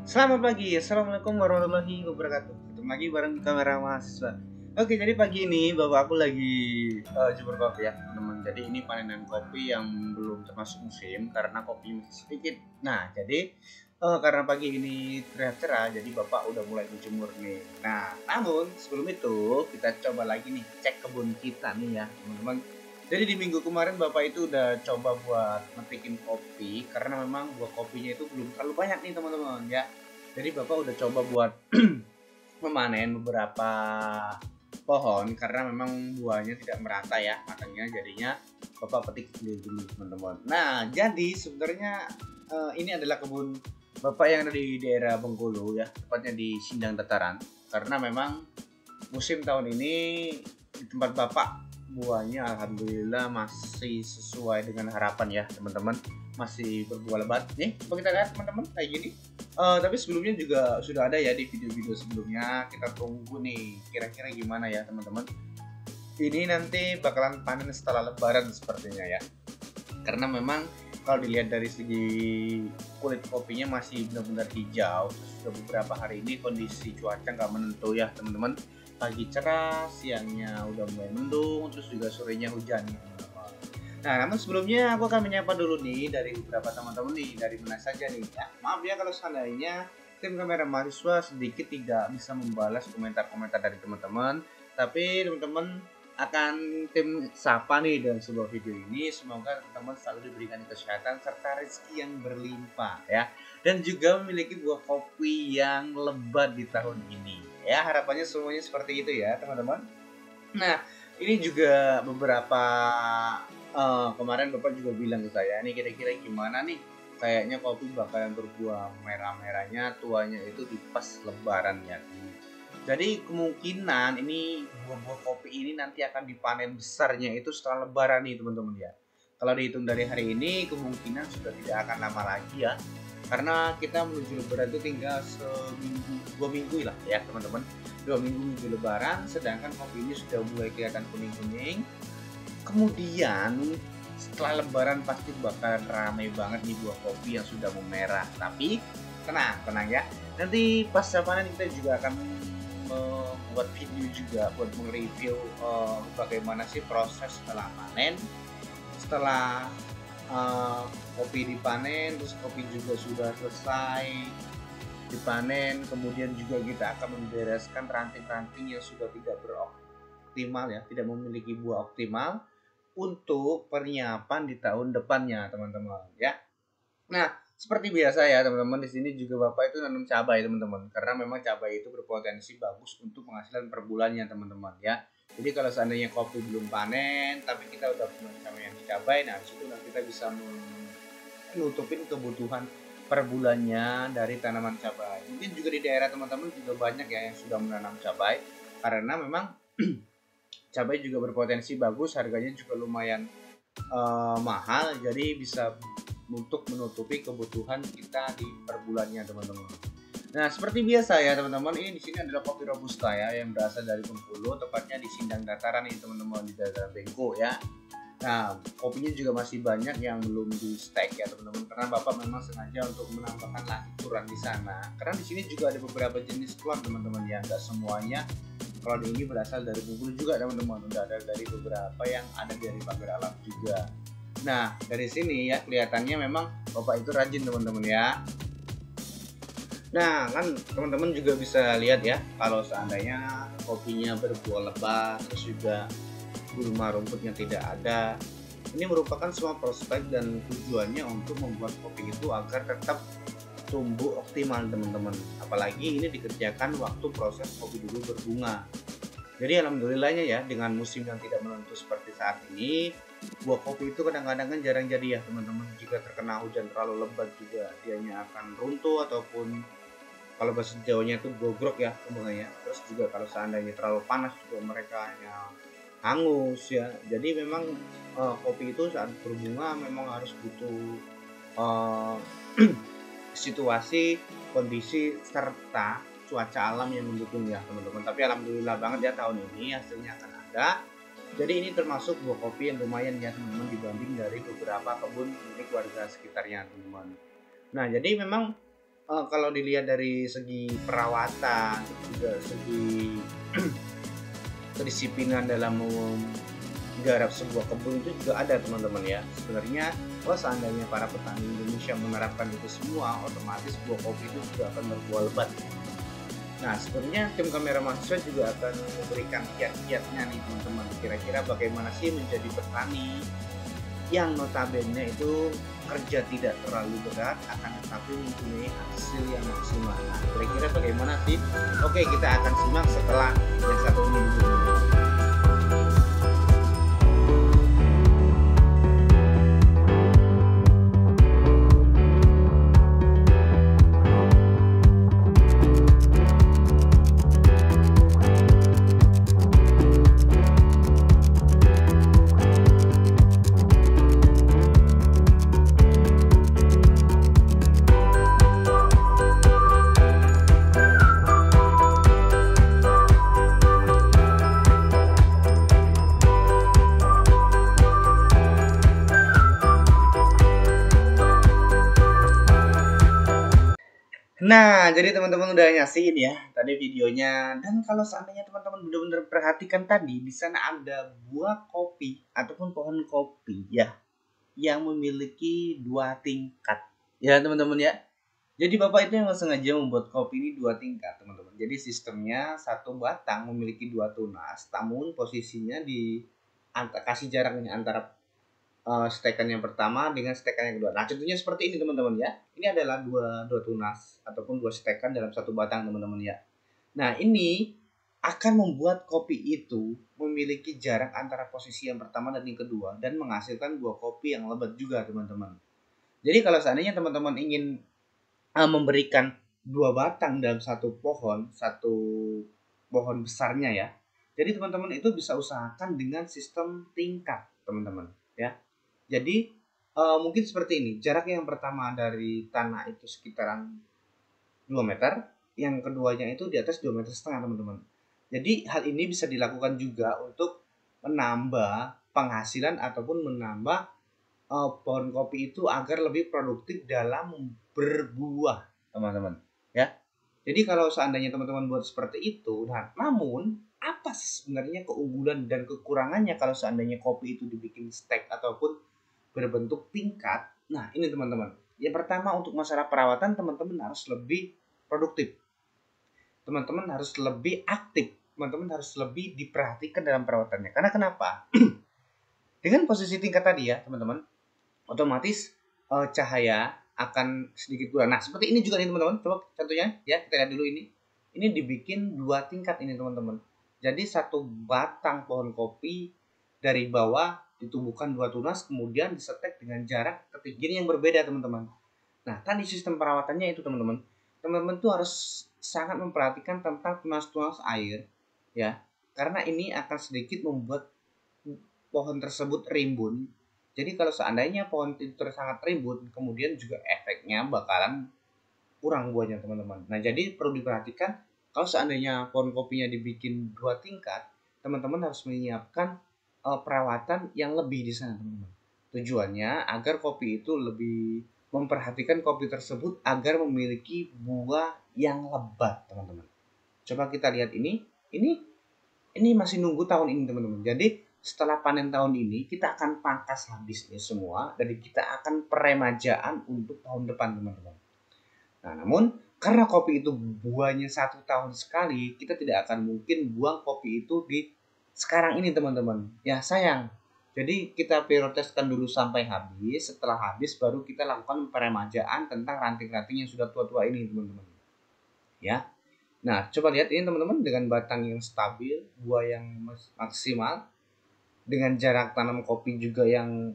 Selamat pagi, assalamualaikum warahmatullahi wabarakatuh. Ketemu lagi bareng kamera mahasiswa. Oke, jadi pagi ini bapak aku lagi jemur kopi ya, teman-teman. Jadi ini panenan kopi yang belum termasuk musim karena kopi masih sedikit. Nah, jadi karena pagi ini terlihat cerah, jadi bapak udah mulai menjemur nih. Nah, namun sebelum itu kita coba lagi nih cek kebun kita nih ya, teman-teman. Jadi di minggu kemarin bapak itu udah coba buat metikin kopi karena memang buah kopinya itu belum terlalu banyak nih teman-teman ya. Jadi bapak udah coba buat memanen beberapa pohon karena memang buahnya tidak merata ya, makanya jadinya bapak petik sendiri dulu teman-teman. Nah, jadi sebenarnya ini adalah kebun bapak yang ada di daerah Bengkulu ya, tepatnya di Sindang Dataran. Karena memang musim tahun ini di tempat bapak buahnya alhamdulillah masih sesuai dengan harapan ya teman-teman, masih berbuah lebat nih. Coba kita lihat teman-teman kayak gini. Tapi sebelumnya juga sudah ada ya di video-video sebelumnya. Kita tunggu nih kira-kira gimana ya teman-teman. Ini nanti bakalan panen setelah lebaran sepertinya ya. Karena memang kalau dilihat dari segi kulit kopinya masih benar-benar hijau. Sudah beberapa hari ini kondisi cuaca nggak menentu ya teman-teman. Pagi cerah, siangnya udah mulai mendung, terus juga sorenya hujan nih teman-teman. Nah, namun sebelumnya aku akan menyapa dulu nih dari beberapa teman-teman nih, dari mana saja nih ya. Maaf ya kalau seandainya tim kamera mahasiswa sedikit tidak bisa membalas komentar-komentar dari teman-teman, tapi teman-teman akan tim sapa nih dalam sebuah video ini. Semoga teman-teman selalu diberikan kesehatan serta rezeki yang berlimpah ya, dan juga memiliki buah kopi yang lebat di tahun ini ya. Harapannya semuanya seperti itu ya teman-teman. Nah, ini juga beberapa kemarin bapak juga bilang ke saya, ini kira-kira gimana nih, kayaknya kopi bakalan berbuah merah-merahnya tuanya itu di pas lebaran ya. Jadi kemungkinan ini buah-buah kopi ini nanti akan dipanen besarnya itu setelah lebaran nih teman-teman ya. Kalau dihitung dari hari ini kemungkinan sudah tidak akan lama lagi ya. Karena kita menuju lebaran itu tinggal seminggu, 2 minggu lah ya teman-teman. 2 minggu menuju lebaran, sedangkan kopi ini sudah mulai kelihatan kuning-kuning. Kemudian setelah lebaran pasti bakal ramai banget nih buah kopi yang sudah memerah. Tapi tenang ya. Nanti pasca panen kita juga akan membuat video juga buat mereview bagaimana sih proses setelah panen, setelah kopi dipanen, terus kopi juga sudah selesai dipanen, kemudian juga kita akan membereskan ranting-ranting yang sudah tidak beroptimal ya, tidak memiliki buah optimal untuk penyiapan di tahun depannya teman-teman ya. Nah, seperti biasa ya teman-teman, di sini juga bapak itu nanam cabai teman-teman, karena memang cabai itu berpotensi bagus untuk penghasilan per bulannya teman-teman ya. Jadi kalau seandainya kopi belum panen tapi kita udah punya yang di cabai, nah disitu kita bisa menutupin kebutuhan per bulannya dari tanaman cabai. Mungkin juga di daerah teman-teman juga banyak ya yang sudah menanam cabai, karena memang cabai juga berpotensi bagus, harganya juga lumayan mahal, jadi bisa untuk menutupi kebutuhan kita di per bulannya teman-teman. Nah, seperti biasa ya teman-teman, ini di sini adalah kopi robusta ya yang berasal dari Bengkulu, tepatnya di Sindang Dataran nih teman-teman, di daerah Bengko ya. Nah, kopinya juga masih banyak yang belum di stack ya teman-teman, karena bapak memang sengaja untuk menambahkan lagi curan di sana. Karena di sini juga ada beberapa jenis klon teman-teman ya, nggak semuanya klon ini berasal dari Bengkulu juga teman-teman, udah ada dari beberapa yang ada dari Pagar Alam juga. Nah, dari sini ya kelihatannya memang bapak itu rajin teman-teman ya. Nah, kan teman-teman juga bisa lihat ya, kalau seandainya kopinya berbuah lebat, terus juga gulma rumputnya tidak ada. Ini merupakan semua prospek dan tujuannya untuk membuat kopi itu agar tetap tumbuh optimal teman-teman. Apalagi ini dikerjakan waktu proses kopi dulu berbunga. Jadi alhamdulillahnya ya, dengan musim yang tidak menentu seperti saat ini, buah kopi itu kadang-kadang kan jarang jadi ya teman-teman. Jika terkena hujan terlalu lebat juga dianya akan runtuh, ataupun kalau bahasa Jawanya itu gogrok ya bunganya. Terus juga kalau seandainya terlalu panas juga mereka hanya hangus ya. Jadi memang kopi itu saat berbunga memang harus butuh uh, situasi, kondisi, serta cuaca alam yang mendukung ya teman-teman. Tapi alhamdulillah banget ya tahun ini hasilnya akan ada. Jadi ini termasuk buah kopi yang lumayan ya teman-teman, dibanding dari beberapa kebun milik warga sekitarnya teman-teman. Nah, jadi memang kalau dilihat dari segi perawatan, juga segi kedisiplinan dalam menggarap sebuah kebun itu juga ada teman-teman ya. Sebenarnya kalau seandainya para petani Indonesia menerapkan itu semua, otomatis buah kopi itu juga akan berbuah lebat. Nah, sebenarnya tim kamera mahasiswa juga akan memberikan kiat-kiatnya nih teman-teman. Kira-kira bagaimana sih menjadi petani yang notabene itu kerja tidak terlalu berat, akan tetapi mempunyai hasil yang maksimal. Nah, kira-kira bagaimana sih? Oke, kita akan simak setelah yang satu ini dulu. Nah, jadi teman-teman udah nyaksiin ya tadi videonya. Dan kalau seandainya teman-teman benar-benar perhatikan tadi, di sana ada buah kopi ataupun pohon kopi ya yang memiliki 2 tingkat. Ya, teman-teman ya. Jadi Bapak itu yang sengaja membuat kopi ini 2 tingkat, teman-teman. Jadi sistemnya satu batang memiliki 2 tunas, namun posisinya di kasih jarak ini antara stekan yang pertama dengan stekan yang kedua. Nah, contohnya seperti ini teman-teman ya. Ini adalah dua tunas ataupun 2 stekan dalam satu batang teman-teman ya. Nah, ini akan membuat kopi itu memiliki jarak antara posisi yang pertama dan yang kedua dan menghasilkan buah kopi yang lebat juga teman-teman. Jadi kalau seandainya teman-teman ingin memberikan 2 batang dalam satu pohon besarnya ya. Jadi teman-teman itu bisa usahakan dengan sistem tingkat teman-teman ya. Jadi mungkin seperti ini, jarak yang pertama dari tanah itu sekitaran 2 meter, yang keduanya itu di atas 2,5 meter teman-teman. Jadi hal ini bisa dilakukan juga untuk menambah penghasilan ataupun menambah pohon kopi itu agar lebih produktif dalam berbuah teman-teman ya. Jadi kalau seandainya teman-teman buat seperti itu, nah namun apa sih sebenarnya keunggulan dan kekurangannya kalau seandainya kopi itu dibikin stek ataupun berbentuk tingkat? Nah ini teman-teman, yang pertama untuk masalah perawatan teman-teman harus lebih produktif, teman-teman harus lebih aktif, teman-teman harus lebih diperhatikan dalam perawatannya. Karena kenapa? Dengan posisi tingkat tadi ya teman-teman, otomatis cahaya akan sedikit kurang. Nah seperti ini juga nih teman-teman, coba contohnya ya, kita lihat dulu ini. Ini dibikin 2 tingkat ini teman-teman. Jadi satu batang pohon kopi dari bawah ditumbuhkan 2 tunas, kemudian disetek dengan jarak ketinggian yang berbeda teman-teman. Nah tadi sistem perawatannya itu teman-teman, teman-teman tuh harus sangat memperhatikan tentang tunas-tunas air ya, karena ini akan sedikit membuat pohon tersebut rimbun. Jadi kalau seandainya pohon itu sangat rimbun, kemudian juga efeknya bakalan kurang buahnya teman-teman. Nah jadi perlu diperhatikan kalau seandainya pohon kopinya dibikin 2 tingkat, teman-teman harus menyiapkan perawatan yang lebih di sana teman-teman. Tujuannya agar kopi itu lebih memperhatikan kopi tersebut agar memiliki buah yang lebat teman-teman. Coba kita lihat ini masih nunggu tahun ini teman-teman. Jadi setelah panen tahun ini kita akan pangkas habis ini semua dan kita akan peremajaan untuk tahun depan teman-teman. Nah namun karena kopi itu buahnya 1 tahun sekali, kita tidak akan mungkin buang kopi itu di sekarang ini teman-teman. Ya sayang. Jadi kita prioritaskan dulu sampai habis. Setelah habis baru kita lakukan peremajaan tentang ranting-ranting yang sudah tua-tua ini teman-teman. Ya. Nah coba lihat ini teman-teman, dengan batang yang stabil, buah yang maksimal, dengan jarak tanam kopi juga yang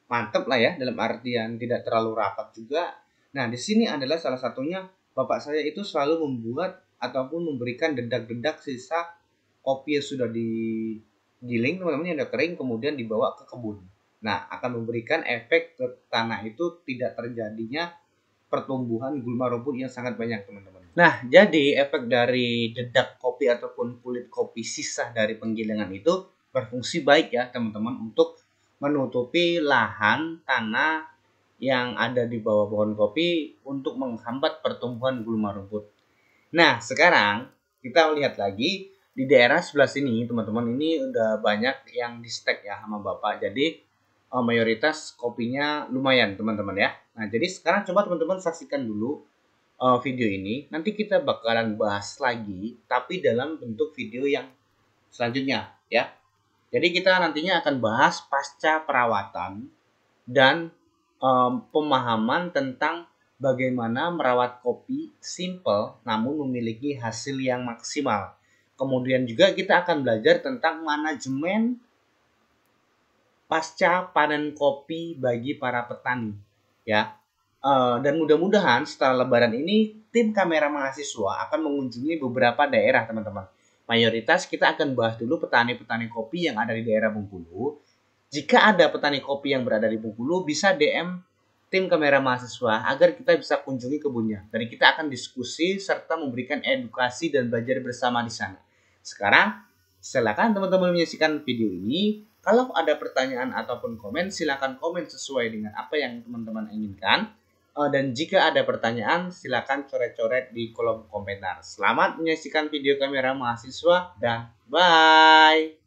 mantep lah ya, dalam artian tidak terlalu rapat juga. Nah di sini adalah salah satunya bapak saya itu selalu membuat ataupun memberikan dedak-dedak sisa kopi yang sudah digiling teman-teman, yang sudah kering kemudian dibawa ke kebun. Nah akan memberikan efek ke tanah itu tidak terjadinya pertumbuhan gulma rumput yang sangat banyak teman-teman. Nah jadi efek dari dedak kopi ataupun kulit kopi sisa dari penggilingan itu berfungsi baik ya teman-teman untuk menutupi lahan tanah yang ada di bawah pohon kopi untuk menghambat pertumbuhan gulma rumput. Nah, sekarang kita lihat lagi di daerah sebelah sini, teman-teman, ini udah banyak yang di stek ya sama Bapak. Jadi mayoritas kopinya lumayan, teman-teman ya. Nah, jadi sekarang coba teman-teman saksikan dulu video ini. Nanti kita bakalan bahas lagi, tapi dalam bentuk video yang selanjutnya ya. Jadi kita nantinya akan bahas pasca perawatan dan pemahaman tentang bagaimana merawat kopi simple namun memiliki hasil yang maksimal. Kemudian juga kita akan belajar tentang manajemen pasca panen kopi bagi para petani ya. Dan mudah-mudahan setelah lebaran ini tim kamera mahasiswa akan mengunjungi beberapa daerah, teman-teman. Mayoritas kita akan bahas dulu petani-petani kopi yang ada di daerah Bengkulu. Jika ada petani kopi yang berada di Bengkulu, bisa DM tim kamera mahasiswa agar kita bisa kunjungi kebunnya. Dan kita akan diskusi serta memberikan edukasi dan belajar bersama di sana. Sekarang, silakan teman-teman menyaksikan video ini. Kalau ada pertanyaan ataupun komen, silakan komen sesuai dengan apa yang teman-teman inginkan. Dan jika ada pertanyaan, silakan coret-coret di kolom komentar. Selamat menyaksikan video kamera mahasiswa dan bye!